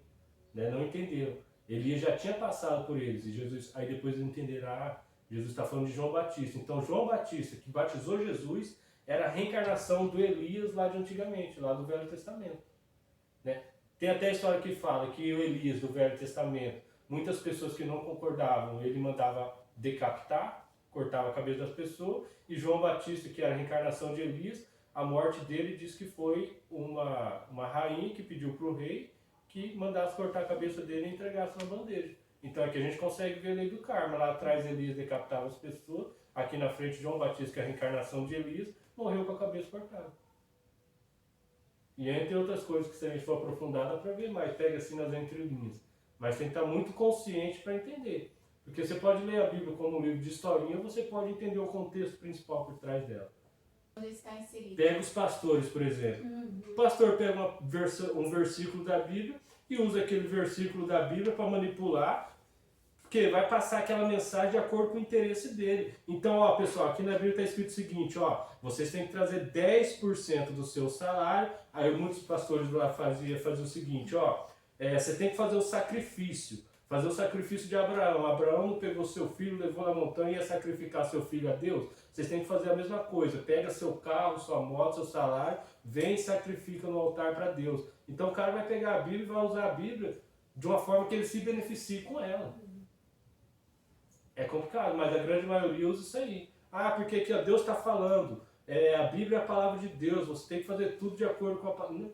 né? Não entenderam. Elias já tinha passado por eles. E Jesus, aí depois eles entenderam, Jesus está falando de João Batista. Então João Batista, que batizou Jesus, era a reencarnação do Elias lá de antigamente, lá do Velho Testamento, né? Tem até a história que fala que o Elias do Velho Testamento, muitas pessoas que não concordavam, ele mandava decapitar, cortava a cabeça das pessoas, e João Batista, que era a reencarnação de Elias, a morte dele diz que foi uma rainha que pediu para o rei que mandasse cortar a cabeça dele e entregasse na bandeja. Então aqui a gente consegue ver a lei do karma. Lá atrás Elias decapitava as pessoas, aqui na frente João Batista, que é a reencarnação de Elias, morreu com a cabeça cortada. E entre outras coisas que se a gente for aprofundar dá para ver mais, pega assim nas entrelinhas. Mas tem que estar muito consciente para entender. Porque você pode ler a Bíblia como um livro de historinha, ou você pode entender o contexto principal por trás dela. Onde está inserido. Pega os pastores, por exemplo. O pastor pega um versículo da Bíblia e usa aquele versículo da Bíblia para manipular, porque vai passar aquela mensagem de acordo com o interesse dele. Então, ó, pessoal, aqui na Bíblia está escrito o seguinte, ó, vocês têm que trazer 10% do seu salário. Aí muitos pastores lá faziam o seguinte, ó, você tem que fazer o sacrifício de Abraão. Abraão não pegou seu filho, levou na montanha e ia sacrificar seu filho a Deus. Vocês têm que fazer a mesma coisa, pega seu carro, sua moto, seu salário, vem e sacrifica no altar para Deus. Então o cara vai pegar a Bíblia e vai usar a Bíblia de uma forma que ele se beneficie com ela. É complicado, mas a grande maioria usa isso aí. Porque aqui ó, Deus está falando, a Bíblia é a palavra de Deus, você tem que fazer tudo de acordo com a palavra.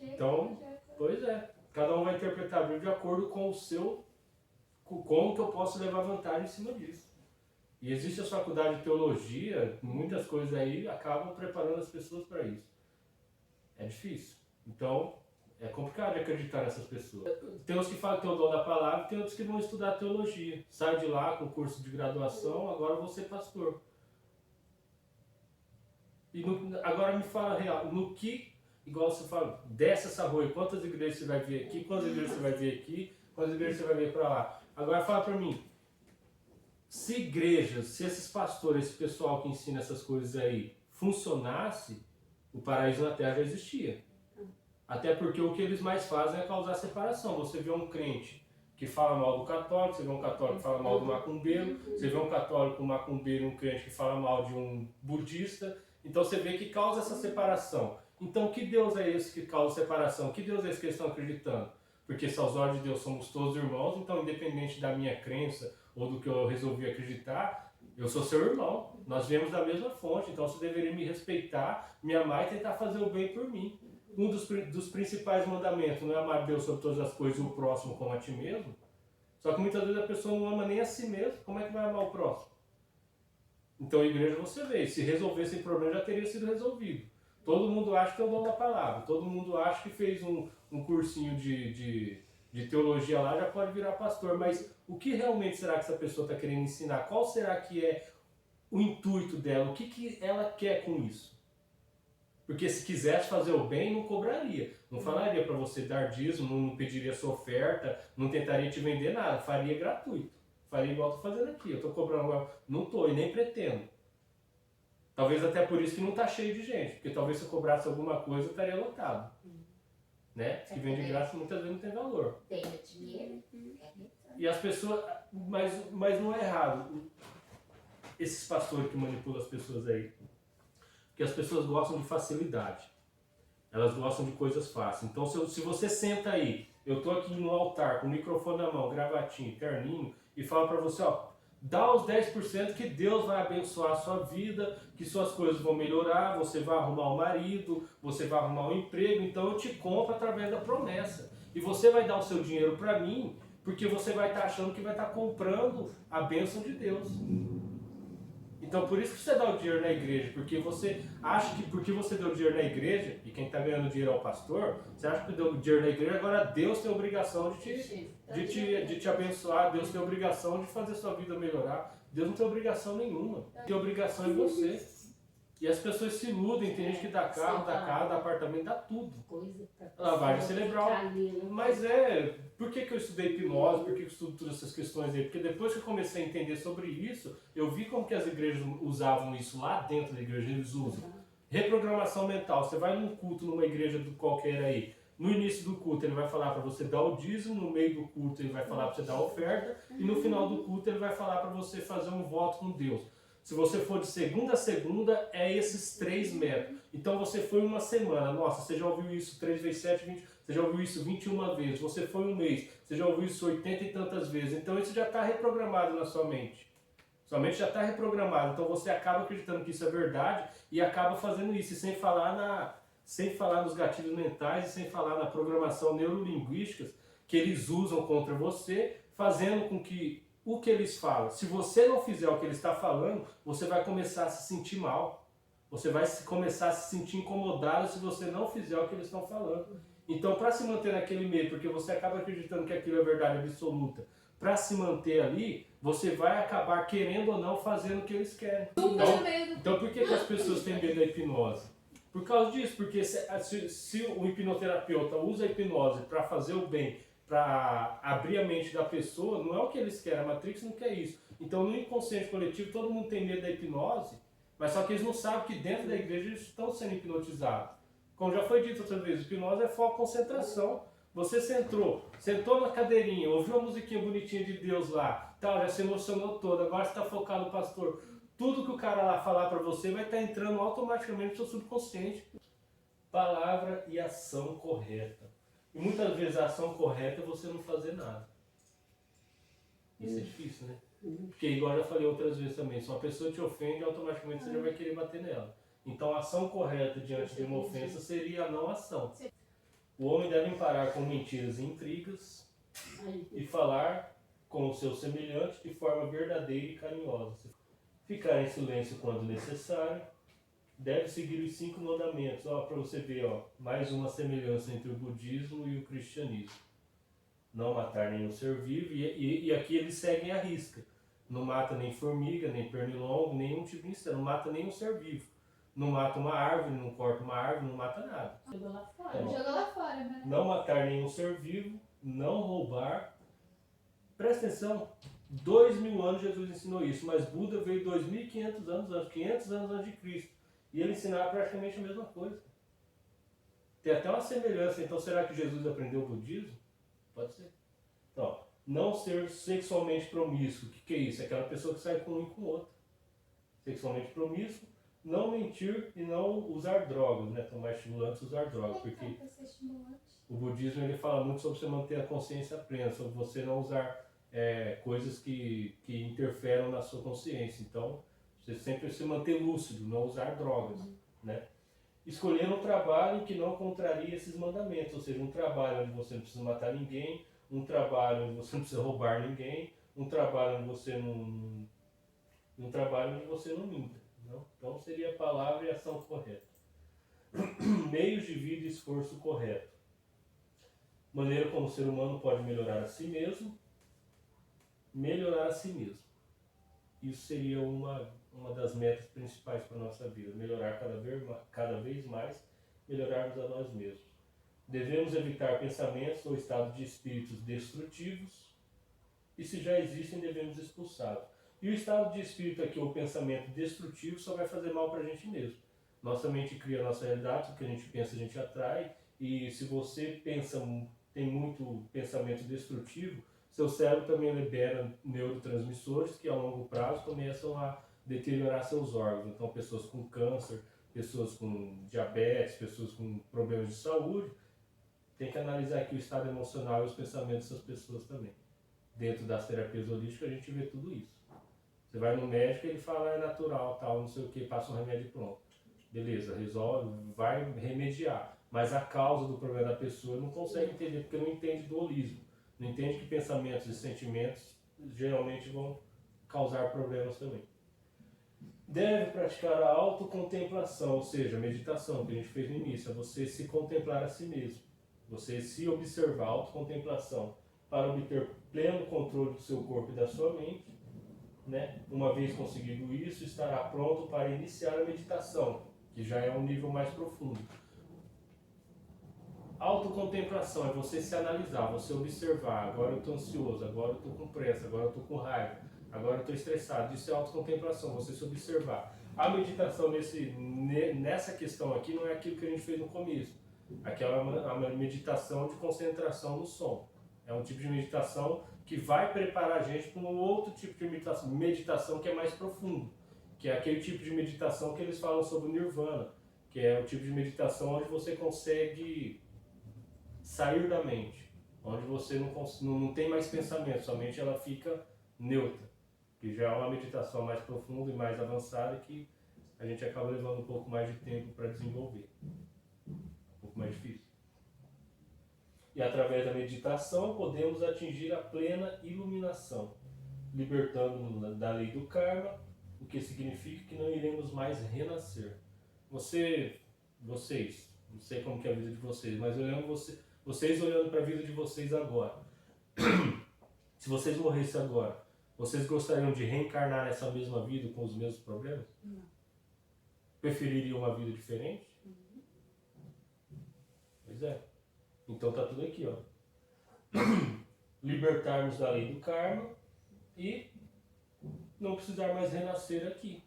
Então, pois é, cada um vai interpretar a Bíblia de acordo com o seu, como que eu posso levar vantagem em cima disso. E existe a faculdade de teologia, muitas coisas aí acabam preparando as pessoas para isso. É difícil. Então, é complicado de acreditar nessas pessoas. Tem uns que falam que tem o dom da palavra, tem outros que vão estudar teologia. Sai de lá com curso de graduação, agora eu vou ser pastor. E agora me fala real, no que, igual você fala, desce essa rua, quantas igrejas você vai ver aqui, quantas igrejas você vai ver aqui, quantas igrejas você vai ver para lá. Agora fala para mim, se igrejas, se esses pastores, esse pessoal que ensina essas coisas aí, funcionasse, o paraíso na terra já existia. Até porque o que eles mais fazem é causar separação. Você vê um crente que fala mal do católico, você vê um católico que fala mal do macumbeiro, você vê um católico, um macumbeiro e um crente que fala mal de um budista. Então você vê que causa essa separação. Então que Deus é esse que causa separação? Que Deus é esse que eles estão acreditando? Porque se aos olhos de Deus somos todos irmãos, então independente da minha crença ou do que eu resolvi acreditar, eu sou seu irmão. Nós viemos da mesma fonte, então você deveria me respeitar, me amar e tentar fazer o bem por mim. Um dos principais mandamentos não é amar Deus sobre todas as coisas e o próximo como a ti mesmo. Só que muitas vezes a pessoa não ama nem a si mesma, como é que vai amar o próximo? Então a igreja você vê, se resolvesse esse problema já teria sido resolvido. Todo mundo acha que é o dom da palavra, todo mundo acha que fez um cursinho de teologia lá, já pode virar pastor, mas o que realmente será que essa pessoa está querendo ensinar? Qual será que é o intuito dela? O que ela quer com isso? Porque se quisesse fazer o bem, não cobraria. Não falaria para você dar dízimo, não pediria sua oferta, não tentaria te vender nada. Faria gratuito. Faria igual eu estou fazendo aqui. Eu estou cobrando, não estou e nem pretendo. Talvez até por isso que não está cheio de gente. Porque talvez se eu cobrasse alguma coisa, eu estaria lotado. Né? Que vem de graça muitas vezes não tem valor. Tem o dinheiro. E as pessoas... Mas não é errado. Esses pastores que manipulam as pessoas aí. Porque as pessoas gostam de facilidade. Elas gostam de coisas fáceis. Então, se você senta aí, eu tô aqui no altar, com o microfone na mão, gravatinho, terninho, e falo para você, ó, Dá os 10% que Deus vai abençoar a sua vida, que suas coisas vão melhorar, você vai arrumar um marido, você vai arrumar um emprego, então eu te compro através da promessa. E você vai dar o seu dinheiro para mim, porque você vai estar achando que vai estar comprando a bênção de Deus. Então por isso que você dá o dinheiro na igreja, porque você acha que porque você deu dinheiro na igreja, e quem está ganhando dinheiro é o pastor, você acha que deu dinheiro na igreja, agora Deus tem a obrigação de te abençoar, Deus tem a obrigação de fazer sua vida melhorar. Deus não tem obrigação nenhuma, tem obrigação em você. E as pessoas se iludem, tem gente que dá carro, dá casa, dá apartamento, dá tudo. Lavagem cerebral. Mas por que eu estudei hipnose, por que eu estudo todas essas questões aí? Porque depois que eu comecei a entender sobre isso, eu vi como que as igrejas usavam isso lá dentro da igreja, eles usam. Reprogramação mental, você vai num culto, numa igreja qualquer aí, no início do culto ele vai falar para você dar o dízimo, no meio do culto ele vai falar para você dar a oferta, e no final do culto ele vai falar para você fazer um voto com Deus. Se você for de segunda a segunda, é esses 3 métodos. Então você foi uma semana, nossa, você já ouviu isso 3 vezes 7, 20, você já ouviu isso 21 vezes. Você foi um mês, você já ouviu isso 80 e tantas vezes. Então isso já está reprogramado na sua mente. Sua mente já está reprogramada. Então você acaba acreditando que isso é verdade e acaba fazendo isso. E sem falar nos gatilhos mentais e sem falar na programação neurolinguística que eles usam contra você, fazendo com que o que eles falam, se você não fizer o que ele está falando, você vai começar a se sentir mal. Você vai começar a se sentir incomodado se você não fizer o que eles estão falando. Então, para se manter naquele meio, porque você acaba acreditando que aquilo é verdade absoluta, para se manter ali, você vai acabar querendo ou não fazendo o que eles querem. Então por que as pessoas têm medo da hipnose? Por causa disso, porque se o hipnoterapeuta usa a hipnose para fazer o bem, para abrir a mente da pessoa, não é o que eles querem, a Matrix não quer isso. Então no inconsciente coletivo todo mundo tem medo da hipnose, mas só que eles não sabem que dentro da igreja eles estão sendo hipnotizados. Como já foi dito outras vezes, hipnose é foco, concentração. Você sentou na cadeirinha, ouviu a musiquinha bonitinha de Deus lá, tal, já se emocionou todo, agora você está focado no pastor. Tudo que o cara lá falar para você vai estar entrando automaticamente no seu subconsciente. Palavra e ação correta. E muitas vezes a ação correta é você não fazer nada. Isso é difícil, né? Porque igual eu já falei outras vezes também, se uma pessoa te ofende, automaticamente você já vai querer bater nela. Então a ação correta diante de uma ofensa seria a não ação. O homem deve parar com mentiras e intrigas e falar com o seu semelhante de forma verdadeira e carinhosa. Ficar em silêncio quando necessário. Deve seguir os 5 mandamentos. Para você ver, mais uma semelhança entre o budismo e o cristianismo. Não matar nenhum ser vivo. E aqui eles seguem a risca. Não mata nem formiga, nem pernilongo, nenhum tipo de inseto. Não mata nenhum ser vivo. Não mata uma árvore, não corta uma árvore, não mata nada. Jogou lá fora. Jogou lá fora, né? Não matar nenhum ser vivo, não roubar. Presta atenção, 2000 anos Jesus ensinou isso, mas Buda veio 2500 anos antes, 500 anos antes de Cristo. E ele ensinava praticamente a mesma coisa. Tem até uma semelhança, então será que Jesus aprendeu o budismo? Pode ser. Então, não ser sexualmente promíscuo. O que é isso? É aquela pessoa que sai com um e com o outro. Sexualmente promíscuo, não mentir e não usar drogas, né? Tomar estimulantes e usar drogas. Porque o budismo ele fala muito sobre você manter a consciência plena, sobre você não usar coisas que interferam na sua consciência. Então, você sempre se manter lúcido, não usar drogas, né? Escolher um trabalho que não contraria esses mandamentos, ou seja, um trabalho onde você não precisa matar ninguém, um trabalho onde você não precisa roubar ninguém, um trabalho onde você não minta. Não? Então seria a palavra e a ação correta. Meios de vida e esforço correto. Maneira como o ser humano pode melhorar a si mesmo. Melhorar a si mesmo. Isso seria uma das metas principais para a nossa vida. Melhorar cada vez mais, melhorarmos a nós mesmos. Devemos evitar pensamentos ou estados de espíritos destrutivos. E se já existem, devemos expulsá-los. E o estado de espírito aqui, ou pensamento destrutivo, só vai fazer mal para a gente mesmo. Nossa mente cria a nossa realidade, o que a gente pensa a gente atrai, e se você tem muito pensamento destrutivo, seu cérebro também libera neurotransmissores que a longo prazo começam a deteriorar seus órgãos. Então pessoas com câncer, pessoas com diabetes, pessoas com problemas de saúde, tem que analisar aqui o estado emocional e os pensamentos dessas pessoas também. Dentro das terapias holísticas a gente vê tudo isso. Você vai no médico, ele fala é natural, tal, não sei o que, passa um remédio e pronto. Beleza, resolve, vai remediar. Mas a causa do problema da pessoa não consegue entender, porque não entende do holismo. Não entende que pensamentos e sentimentos geralmente vão causar problemas também. Deve praticar a autocontemplação, ou seja, a meditação que a gente fez no início, é você se contemplar a si mesmo. Você se observar, autocontemplação, para obter pleno controle do seu corpo e da sua mente. Né? Uma vez conseguido isso, estará pronto para iniciar a meditação, que já é um nível mais profundo. Autocontemplação é você se analisar, você observar. Agora eu estou ansioso, agora eu estou com pressa, agora eu estou com raiva, agora eu estou estressado. Isso é autocontemplação, você se observar. A meditação nessa questão aqui não é aquilo que a gente fez no começo. Aquela é uma meditação de concentração no som. É um tipo de meditação que vai preparar a gente para um outro tipo de meditação que é mais profundo, que é aquele tipo de meditação que eles falam sobre o Nirvana, que é o tipo de meditação onde você consegue sair da mente, onde você não tem mais pensamento, sua mente ela fica neutra, que já é uma meditação mais profunda e mais avançada que a gente acaba levando um pouco mais de tempo para desenvolver, um pouco mais difícil. E através da meditação podemos atingir a plena iluminação, libertando-nos da lei do karma, o que significa que não iremos mais renascer. Vocês, não sei como que é a vida de vocês, mas olhando vocês olhando para a vida de vocês agora, se vocês morressem agora, vocês gostariam de reencarnar nessa mesma vida com os mesmos problemas? Não. Prefeririam uma vida diferente? Pois é. Então tá tudo aqui, ó. Libertarmos da lei do karma e não precisar mais renascer aqui.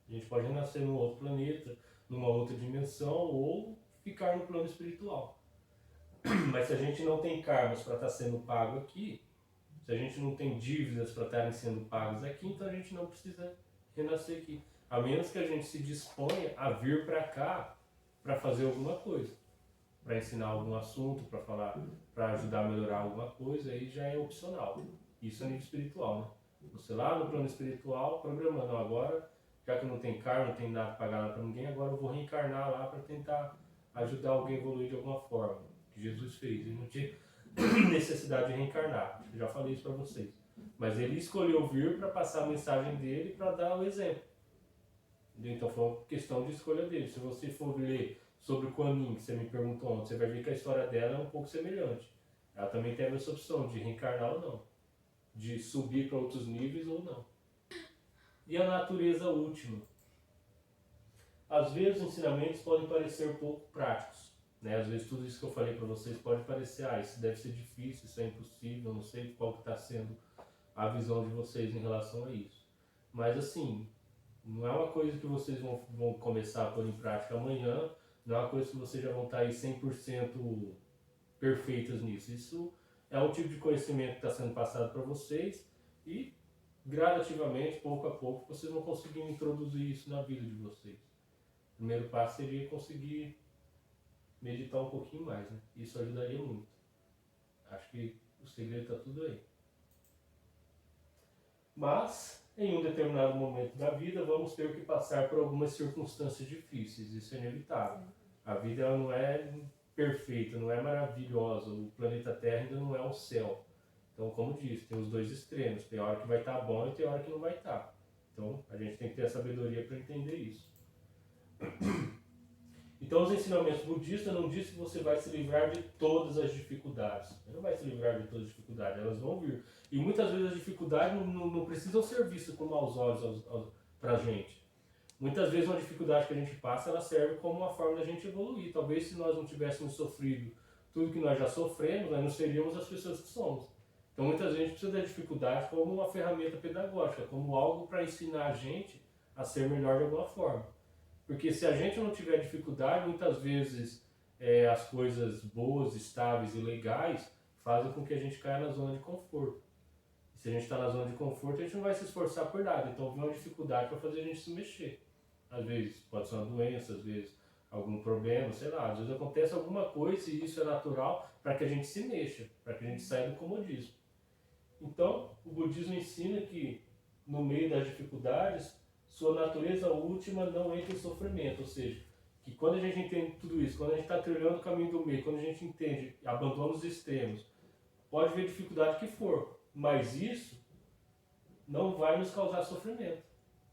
A gente pode renascer num outro planeta, numa outra dimensão ou ficar no plano espiritual. Mas se a gente não tem karmas para estar sendo pago aqui, se a gente não tem dívidas para estarem sendo pagas aqui, então a gente não precisa renascer aqui. A menos que a gente se disponha a vir para cá para fazer alguma coisa. Para ensinar algum assunto, para falar, para ajudar a melhorar alguma coisa, aí já é opcional. Isso é nível espiritual, né? Você lá no plano espiritual, programando, agora, já que não tem karma, não tem nada para pagar nada para ninguém, agora eu vou reencarnar lá para tentar ajudar alguém a evoluir de alguma forma. Que Jesus fez. Ele não tinha necessidade de reencarnar. Eu já falei isso para vocês. Mas ele escolheu vir para passar a mensagem dele para dar o exemplo. Então foi uma questão de escolha dele. Se você for ler sobre o Kuan Yin, que você me perguntou ontem, você vai ver que a história dela é um pouco semelhante. Ela também teve essa opção de reencarnar ou não, de subir para outros níveis ou não. E a natureza última. Às vezes os ensinamentos podem parecer pouco práticos, né? Às vezes tudo isso que eu falei para vocês pode parecer, isso deve ser difícil, isso é impossível, não sei qual que está sendo a visão de vocês em relação a isso. Mas assim, não é uma coisa que vocês vão começar a pôr em prática amanhã, não é uma coisa que vocês já vão estar aí 100% perfeitas nisso. Isso é um tipo de conhecimento que está sendo passado para vocês e gradativamente, pouco a pouco, vocês vão conseguir introduzir isso na vida de vocês. O primeiro passo seria conseguir meditar um pouquinho mais, né? Isso ajudaria muito. Acho que o segredo está tudo aí. Mas, em um determinado momento da vida, vamos ter que passar por algumas circunstâncias difíceis. Isso é inevitável. A vida ela não é perfeita, não é maravilhosa. O planeta Terra ainda não é um céu. Então, como disse, tem os dois extremos. Tem hora que vai estar bom e tem hora que não vai estar. Então, a gente tem que ter a sabedoria para entender isso. Então, os ensinamentos budistas não dizem que você vai se livrar de todas as dificuldades. Você não vai se livrar de todas as dificuldades, elas vão vir. E muitas vezes as dificuldades não precisam ser vistas com maus olhos para a gente. Muitas vezes uma dificuldade que a gente passa, ela serve como uma forma da gente evoluir. Talvez se nós não tivéssemos sofrido tudo que nós já sofremos, nós não seríamos as pessoas que somos. Então muitas vezes a gente precisa da dificuldade como uma ferramenta pedagógica, como algo para ensinar a gente a ser melhor de alguma forma. Porque se a gente não tiver dificuldade, muitas vezes as coisas boas, estáveis e legais fazem com que a gente caia na zona de conforto. E se a gente está na zona de conforto, a gente não vai se esforçar por nada. Então vem uma dificuldade para fazer a gente se mexer. Às vezes pode ser uma doença, às vezes algum problema, sei lá. Às vezes acontece alguma coisa e isso é natural para que a gente se mexa, para que a gente saia do comodismo. Então, o budismo ensina que no meio das dificuldades, sua natureza última não entra em sofrimento. Ou seja, que quando a gente entende tudo isso, quando a gente está trilhando o caminho do meio, quando a gente entende, abandona os extremos, pode haver dificuldade que for, mas isso não vai nos causar sofrimento.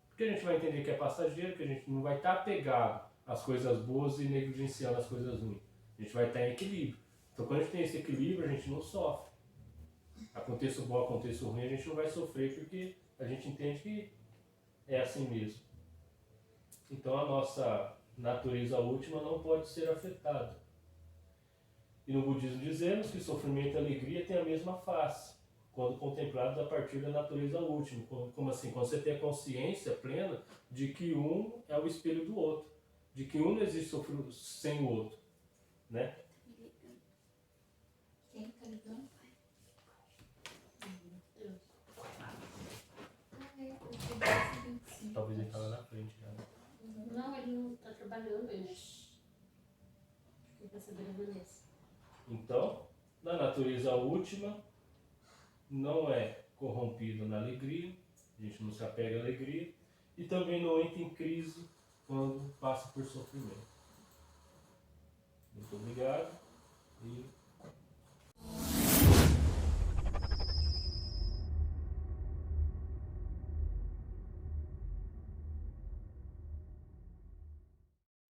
Porque a gente vai entender que é passageiro, que a gente não vai estar apegado às coisas boas e negligenciando as coisas ruins. A gente vai estar em equilíbrio. Então quando a gente tem esse equilíbrio, a gente não sofre. Aconteça o bom, aconteça o ruim, a gente não vai sofrer porque a gente entende que é assim mesmo. Então a nossa natureza última não pode ser afetada. E no budismo dizemos que sofrimento e alegria têm a mesma face, quando contemplados a partir da natureza última. Como assim? Quando você tem a consciência plena de que um é o espelho do outro, de que um não existe sofrimento sem o outro, né? Quem tá ligando? Talvez ele estava na frente já. Né? Não, ele não tá trabalhando, ele quer saber a Vanessa. Então, na natureza última, não é corrompido na alegria, a gente não se apega à alegria, e também não entra em crise quando passa por sofrimento. Muito obrigado.